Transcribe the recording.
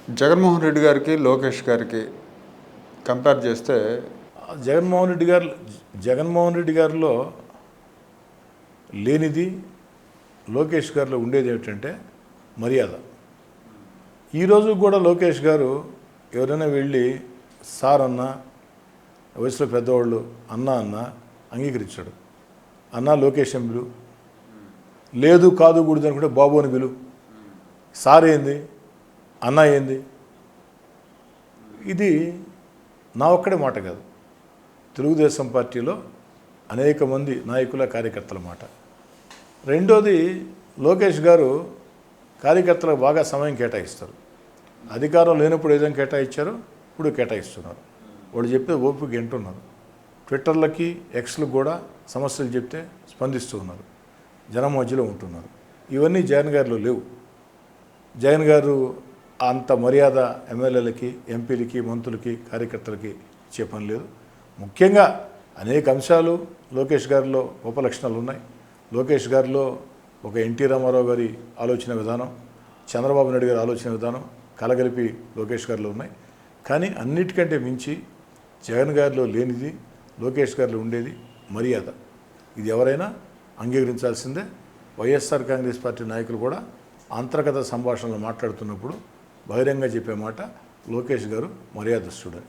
జగన్మోహన్ రెడ్డి గారికి లోకేష్ గారికి కంపేర్ చేస్తే జగన్మోహన్ రెడ్డి గారిలో లేనిది లోకేష్ గారిలో ఉండేది ఏమిటంటే మర్యాద. ఈరోజు కూడా లోకేష్ గారు ఎవరైనా వెళ్ళి సార్ అన్న, వయసులో పెద్దవాళ్ళు అన్న అంగీకరించాడు. అన్న లోకేష్ అని పిలు, లేదు కాదు కూడదు అనుకుంటే బాబు అని పిలు, సార్ ఏంది అన్న ఏంది. ఇది నా ఒక్కడే మాట కాదు, తెలుగుదేశం పార్టీలో అనేక మంది నాయకుల కార్యకర్తల మాట. రెండోది, లోకేష్ గారు కార్యకర్తలకు బాగా సమయం కేటాయిస్తారు. అధికారం లేనప్పుడు ఏదైనా కేటాయించారో ఇప్పుడు కేటాయిస్తున్నారు. వాళ్ళు చెప్పే ఓపిక వింటున్నారు. ట్విట్టర్లకి ఎక్స్లకు కూడా సమస్యలు చెప్తే స్పందిస్తూ ఉన్నారు, జనం మధ్యలో ఉంటున్నారు. ఇవన్నీ జగన్ గారిలో లేవు. జగన్ గారు అంత మర్యాద ఎమ్మెల్యేలకి, ఎంపీలకి, మంత్రులకి, కార్యకర్తలకి ఇచ్చే పని లేదు. ముఖ్యంగా అనేక అంశాలు లోకేష్ గారిలో ఉపలక్షణాలు ఉన్నాయి. లోకేష్ గారిలో ఒక ఎన్టీ రామారావు గారి ఆలోచన విధానం, చంద్రబాబు నాయుడు గారి ఆలోచన విధానం కలగలిపి లోకేష్ గారిలో ఉన్నాయి. కానీ అన్నిటికంటే మించి జగన్ గారిలో లేనిది లోకేష్ గారిలో ఉండేది మర్యాద. ఇది ఎవరైనా అంగీకరించాల్సిందే. వైఎస్ఆర్ కాంగ్రెస్ పార్టీ నాయకులు కూడా అంతర్గత సంభాషణలు మాట్లాడుతున్నప్పుడు బహిరంగ చెప్పే మాట లోకేష్ గారు మర్యాదస్తుడని.